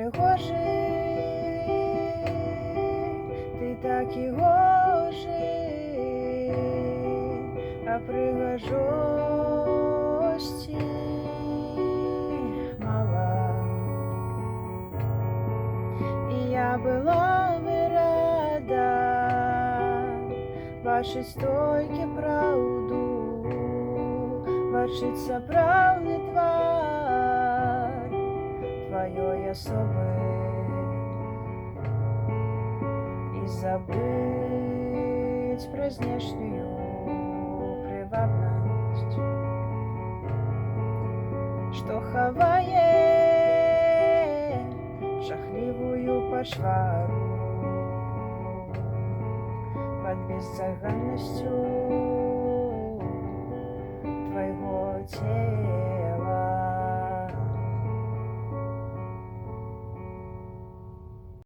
прыгожы, ты такі гожы, а прыгажосці мала. І я была бы рада бачыць толькі праўду, бачыць сапраўдны твар тваёй асобы і забыць пра знешнюю прывабнасць, што хавае жахлівую пачвару пад бездзаганнасцю твайго цела.